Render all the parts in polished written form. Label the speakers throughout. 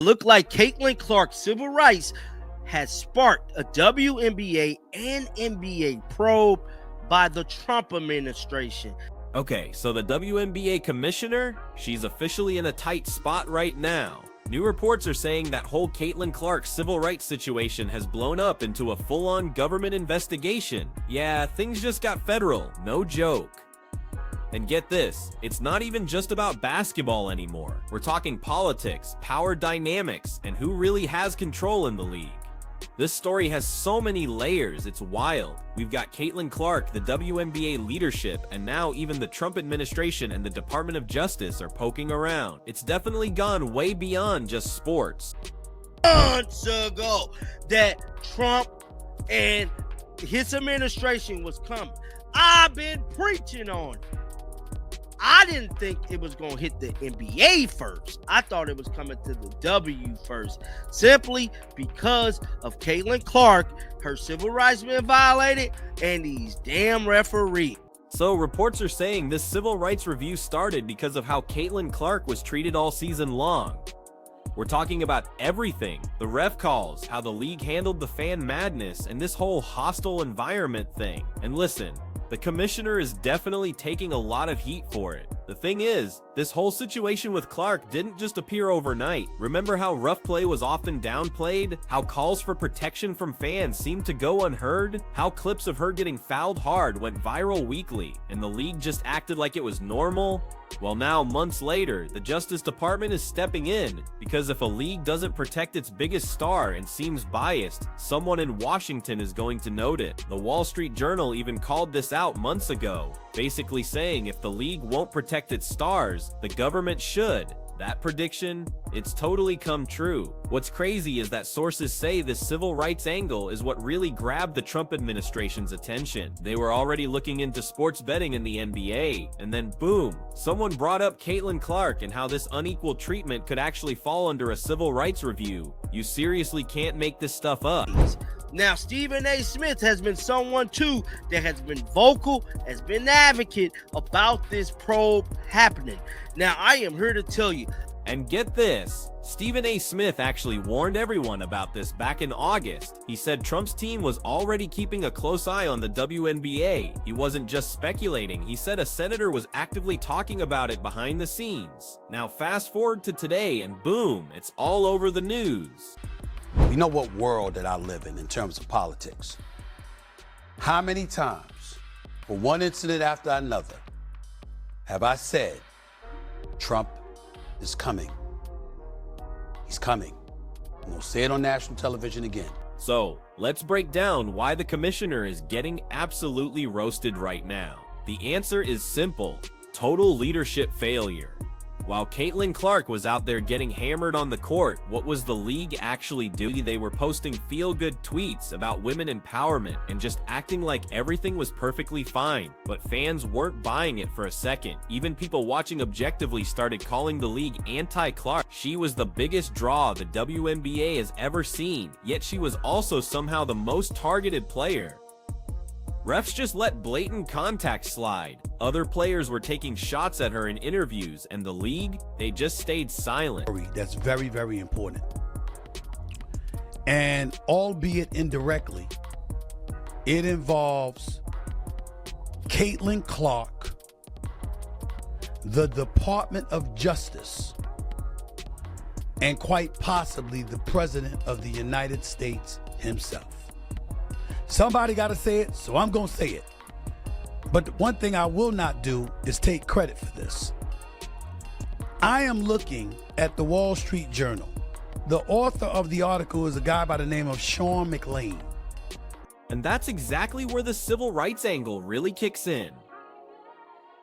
Speaker 1: Look like Caitlin Clark's civil rights has sparked a WNBA and NBA probe by the Trump administration.
Speaker 2: Okay, so the WNBA commissioner, she's officially in a tight spot right now. New reports are saying that whole Caitlin Clark civil rights situation has blown up into a full-on government investigation. Yeah, things just got federal, no joke. And get this, it's not even just about basketball anymore. We're talking politics, power dynamics, and who really has control in the league. This story has so many layers, it's wild. We've got Caitlin Clark, the WNBA leadership, and now even the Trump administration and the Department of Justice are poking around. It's definitely gone way beyond just sports.
Speaker 1: Months ago that Trump and his administration was coming. I've been preaching on it. I didn't think it was going to hit the NBA first. I thought it was coming to the W first, simply because of Caitlin Clark, her civil rights being violated, and these damn referees.
Speaker 2: So reports are saying this civil rights review started because of how Caitlin Clark was treated all season long. We're talking about everything, the ref calls, how the league handled the fan madness, and this whole hostile environment thing. And listen, the commissioner is definitely taking a lot of heat for it. The thing is, this whole situation with Clark didn't just appear overnight. Remember how rough play was often downplayed? How calls for protection from fans seemed to go unheard? How clips of her getting fouled hard went viral weekly, and the league just acted like it was normal? Well, now, months later, the Justice Department is stepping in, because if a league doesn't protect its biggest star and seems biased, someone in Washington is going to note it. The Wall Street Journal even called this out months ago, basically saying if the league won't protect its stars, the government should. That prediction, it's totally come true. What's crazy is that sources say this civil rights angle is what really grabbed the Trump administration's attention. They were already looking into sports betting in the NBA, and then boom, someone brought up Caitlin Clark and how this unequal treatment could actually fall under a civil rights review. You seriously can't make this stuff up.
Speaker 1: Now, Stephen A. Smith has been someone too that has been vocal, has been an advocate about this probe happening. Now, I am here to tell you.
Speaker 2: And get this, Stephen A. Smith actually warned everyone about this back in August. He said Trump's team was already keeping a close eye on the WNBA. He wasn't just speculating, he said a senator was actively talking about it behind the scenes. Now fast forward to today and boom, it's all over the news.
Speaker 3: You know what world that I live in terms of politics. How many times, for one incident after another, have I said, Trump is coming. He's coming. I'm gonna say it on national television again.
Speaker 2: So, let's break down why the commissioner is getting absolutely roasted right now. The answer is simple: total leadership failure. While Caitlin Clark was out there getting hammered on the court, what was the league actually doing? They were posting feel-good tweets about women empowerment and just acting like everything was perfectly fine. But fans weren't buying it for a second. Even people watching objectively started calling the league anti-Clark. She was the biggest draw the WNBA has ever seen, yet she was also somehow the most targeted player. Refs just let blatant contact slide. Other players were taking shots at her in interviews, and the league, they just stayed silent.
Speaker 3: That's very, very important. And albeit indirectly, it involves Caitlin Clark, the Department of Justice, and quite possibly the President of the United States himself. Somebody got to say it, so I'm going to say it. But the one thing I will not do is take credit for this. I am looking at the Wall Street Journal. The author of the article is a guy by the name of Sean McLean.
Speaker 2: And that's exactly where the civil rights angle really kicks in.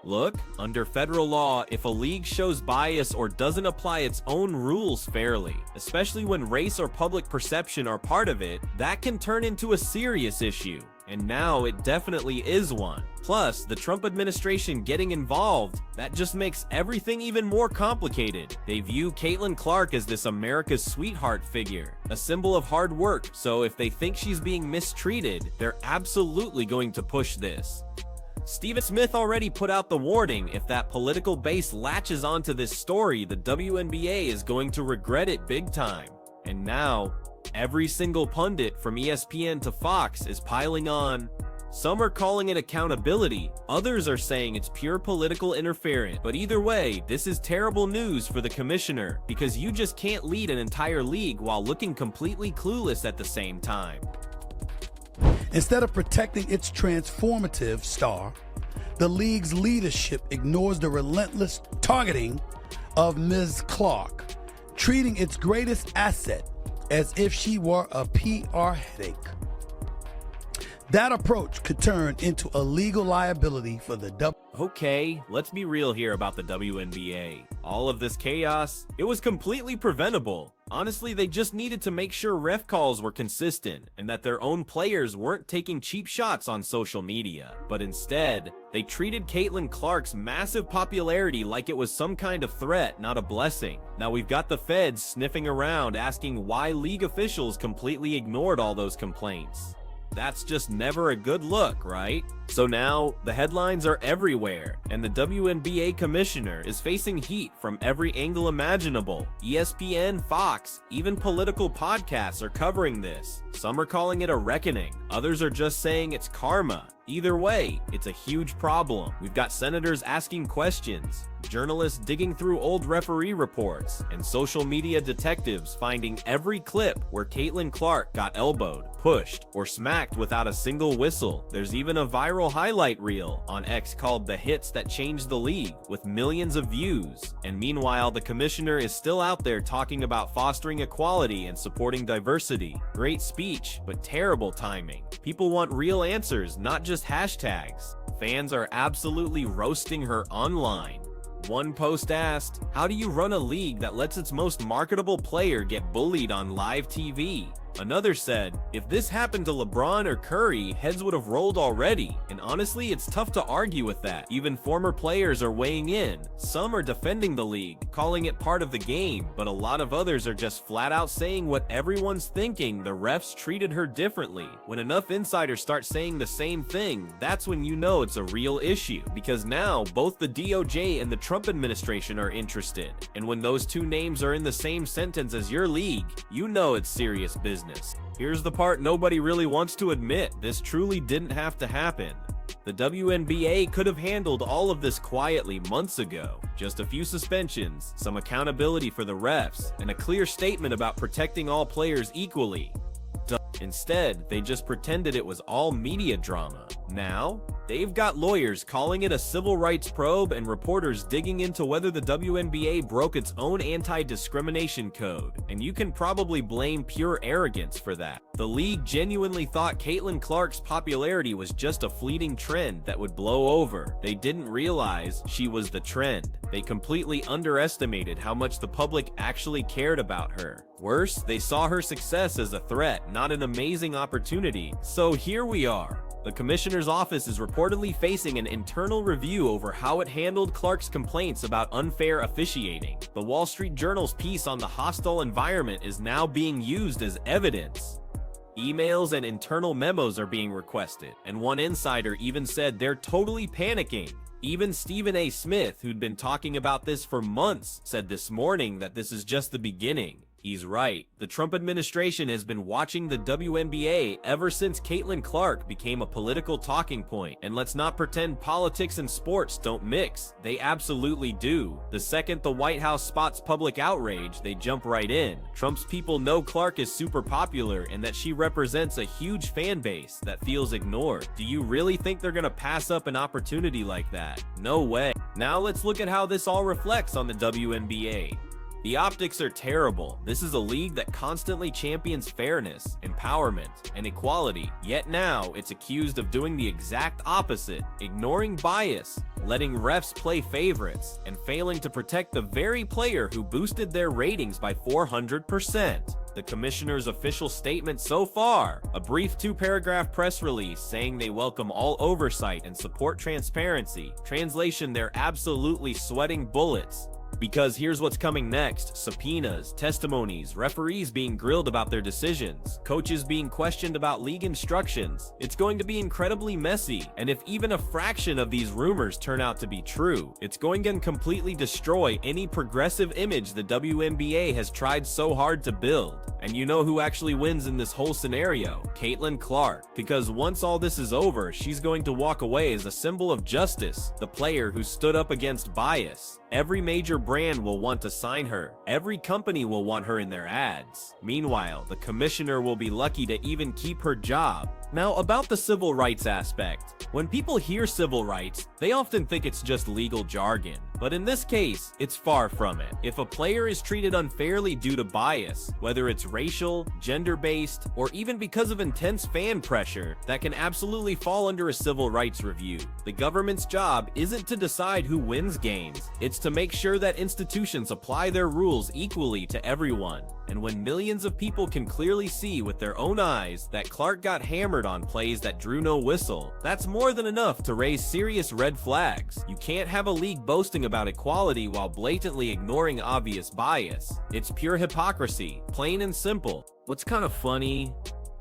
Speaker 2: Look, under federal law, if a league shows bias or doesn't apply its own rules fairly, especially when race or public perception are part of it, that can turn into a serious issue. And now it definitely is one. Plus, the Trump administration getting involved, that just makes everything even more complicated. They view Caitlin Clark as this America's sweetheart figure, a symbol of hard work, so if they think she's being mistreated, they're absolutely going to push this. Stephen Smith already put out the warning, if that political base latches onto this story, the WNBA is going to regret it big time. And now, every single pundit from ESPN to Fox is piling on. Some are calling it accountability, others are saying it's pure political interference. But either way, this is terrible news for the commissioner, because you just can't lead an entire league while looking completely clueless at the same time.
Speaker 3: Instead of protecting its transformative star, the league's leadership ignores the relentless targeting of Ms. Clark, treating its greatest asset as if she were a PR headache. That approach could turn into a legal liability for the
Speaker 2: Okay, let's be real here about the WNBA. All of this chaos, it was completely preventable. Honestly, they just needed to make sure ref calls were consistent and that their own players weren't taking cheap shots on social media. But instead, they treated Caitlin Clark's massive popularity like it was some kind of threat, not a blessing. Now we've got the feds sniffing around asking why league officials completely ignored all those complaints. That's just never a good look, right? So now, the headlines are everywhere, and the WNBA commissioner is facing heat from every angle imaginable. ESPN, Fox, even political podcasts are covering this. Some are calling it a reckoning, others are just saying it's karma. Either way, it's a huge problem. We've got senators asking questions, journalists digging through old referee reports, and social media detectives finding every clip where Caitlin Clark got elbowed, pushed, or smacked without a single whistle. There's even a viral highlight reel on X called The Hits That Changed the League, with millions of views. And meanwhile, the commissioner is still out there talking about fostering equality and supporting diversity. Great speech, but terrible timing. People want real answers, not just hashtags. Fans are absolutely roasting her online. One post asked, "How do you run a league that lets its most marketable player get bullied on live TV?" Another said, "If this happened to LeBron or Curry, heads would have rolled already." And honestly, it's tough to argue with that. Even former players are weighing in. Some are defending the league, calling it part of the game, but a lot of others are just flat out saying what everyone's thinking: the refs treated her differently. When enough insiders start saying the same thing, that's when you know it's a real issue, because now both the DOJ and the Trump administration are interested. And when those two names are in the same sentence as your league, you know it's serious business. Here's the part nobody really wants to admit: this truly didn't have to happen. The WNBA could have handled all of this quietly months ago. Just a few suspensions, some accountability for the refs, and a clear statement about protecting all players equally. Instead, they just pretended it was all media drama. Now, they've got lawyers calling it a civil rights probe and reporters digging into whether the WNBA broke its own anti-discrimination code, and you can probably blame pure arrogance for that. The league genuinely thought Caitlin Clark's popularity was just a fleeting trend that would blow over. They didn't realize she was the trend. They completely underestimated how much the public actually cared about her. Worse, they saw her success as a threat, not an amazing opportunity. So here we are. The commissioner's office is reportedly facing an internal review over how it handled Clark's complaints about unfair officiating. The Wall Street Journal's piece on the hostile environment is now being used as evidence. Emails and internal memos are being requested, and one insider even said they're totally panicking. Even Stephen A. Smith, who'd been talking about this for months, said this morning that this is just the beginning. He's right. The Trump administration has been watching the WNBA ever since Caitlin Clark became a political talking point. And let's not pretend politics and sports don't mix. They absolutely do. The second the White House spots public outrage, they jump right in. Trump's people know Clark is super popular and that she represents a huge fan base that feels ignored. Do you really think they're gonna pass up an opportunity like that? No way. Now let's look at how this all reflects on the WNBA. The optics are terrible. This is a league that constantly champions fairness, empowerment, and equality, yet now it's accused of doing the exact opposite, ignoring bias, letting refs play favorites, and failing to protect the very player who boosted their ratings by 400%. The commissioner's official statement so far: a brief 2-paragraph press release saying they welcome all oversight and support transparency. Translation: they're absolutely sweating bullets. Because here's what's coming next: subpoenas, testimonies, referees being grilled about their decisions, coaches being questioned about league instructions. It's going to be incredibly messy, and if even a fraction of these rumors turn out to be true, it's going to completely destroy any progressive image the WNBA has tried so hard to build. And you know who actually wins in this whole scenario? Caitlin Clark. Because once all this is over, she's going to walk away as a symbol of justice, the player who stood up against bias. Every major brand will want to sign her. Every company will want her in their ads. Meanwhile, the commissioner will be lucky to even keep her job. Now, about the civil rights aspect. When people hear civil rights, they often think it's just legal jargon. But in this case, it's far from it. If a player is treated unfairly due to bias, whether it's racial, gender-based, or even because of intense fan pressure, that can absolutely fall under a civil rights review. The government's job isn't to decide who wins games, it's to make sure that institutions apply their rules equally to everyone. And when millions of people can clearly see with their own eyes that Clark got hammered on plays that drew no whistle, that's more than enough to raise serious red flags. You can't have a league boasting about equality while blatantly ignoring obvious bias. It's pure hypocrisy, plain and simple. What's kind of funny?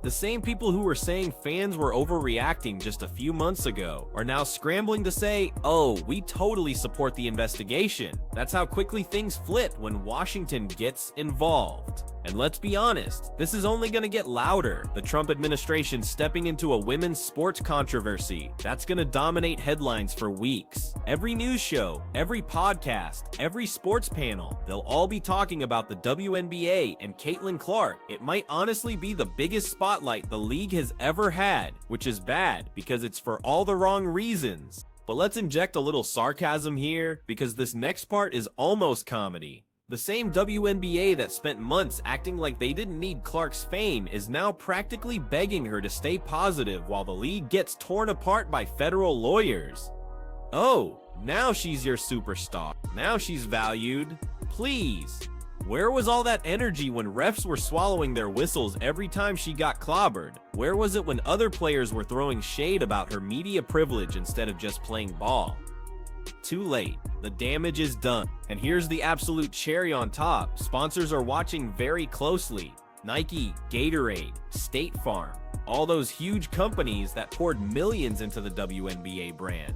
Speaker 2: The same people who were saying fans were overreacting just a few months ago are now scrambling to say, oh, we totally support the investigation. That's how quickly things flip when Washington gets involved. And let's be honest, this is only going to get louder. The Trump administration stepping into a women's sports controversy that's going to dominate headlines for weeks. Every news show, every podcast, every sports panel, they'll all be talking about the WNBA and Caitlin Clark. It might honestly be the biggest spotlight the league has ever had, which is bad because it's for all the wrong reasons. But let's inject a little sarcasm here, because this next part is almost comedy. The same WNBA that spent months acting like they didn't need Clark's fame is now practically begging her to stay positive while the league gets torn apart by federal lawyers. Oh, now she's your superstar. Now she's valued. Please. Where was all that energy when refs were swallowing their whistles every time she got clobbered? Where was it when other players were throwing shade about her media privilege instead of just playing ball? Too late. The damage is done. And here's the absolute cherry on top. Sponsors are watching very closely. Nike, Gatorade, State Farm, all those huge companies that poured millions into the WNBA brand.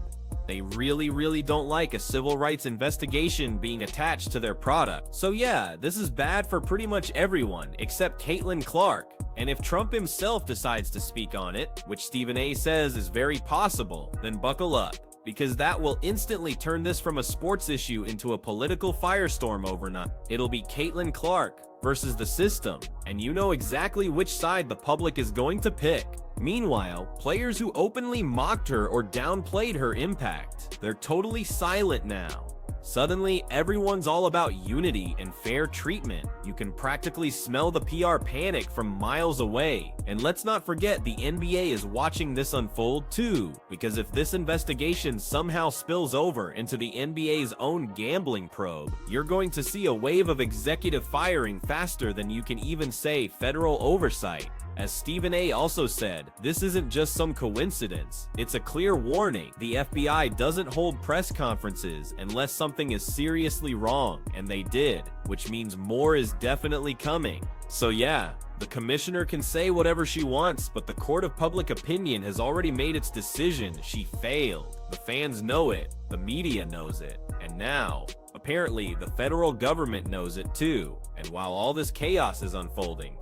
Speaker 2: They really don't like a civil rights investigation being attached to their product. So yeah, this is bad for pretty much everyone except Caitlin Clark. And if Trump himself decides to speak on it, which Stephen A says is very possible, then buckle up, because that will instantly turn this from a sports issue into a political firestorm overnight. It'll be Caitlin Clark versus the system, and you know exactly which side the public is going to pick. Meanwhile, players who openly mocked her or downplayed her impact, they're totally silent now. Suddenly, everyone's all about unity and fair treatment. You can practically smell the PR panic from miles away. And let's not forget the NBA is watching this unfold too, because if this investigation somehow spills over into the NBA's own gambling probe, you're going to see a wave of executive firing faster than you can even say federal oversight. As Stephen A also said, this isn't just some coincidence, it's a clear warning. The FBI doesn't hold press conferences unless something is seriously wrong, and they did, which means more is definitely coming. So yeah, the commissioner can say whatever she wants, but the court of public opinion has already made its decision. She failed. The fans know it, the media knows it, and now, apparently, the federal government knows it too. And while all this chaos is unfolding,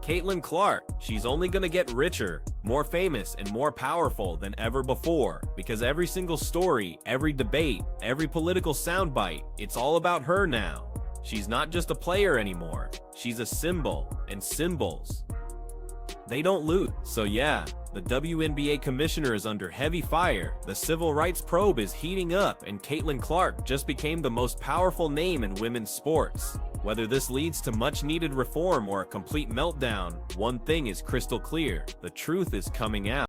Speaker 2: Caitlin Clark, she's only gonna get richer, more famous, and more powerful than ever before, because every single story, every debate, every political soundbite, it's all about her now. She's not just a player anymore, she's a symbol, and symbols, they don't lose. So yeah, the WNBA commissioner is under heavy fire, the civil rights probe is heating up, and Caitlin Clark just became the most powerful name in women's sports. Whether this leads to much needed reform or a complete meltdown, one thing is crystal clear: the truth is coming out.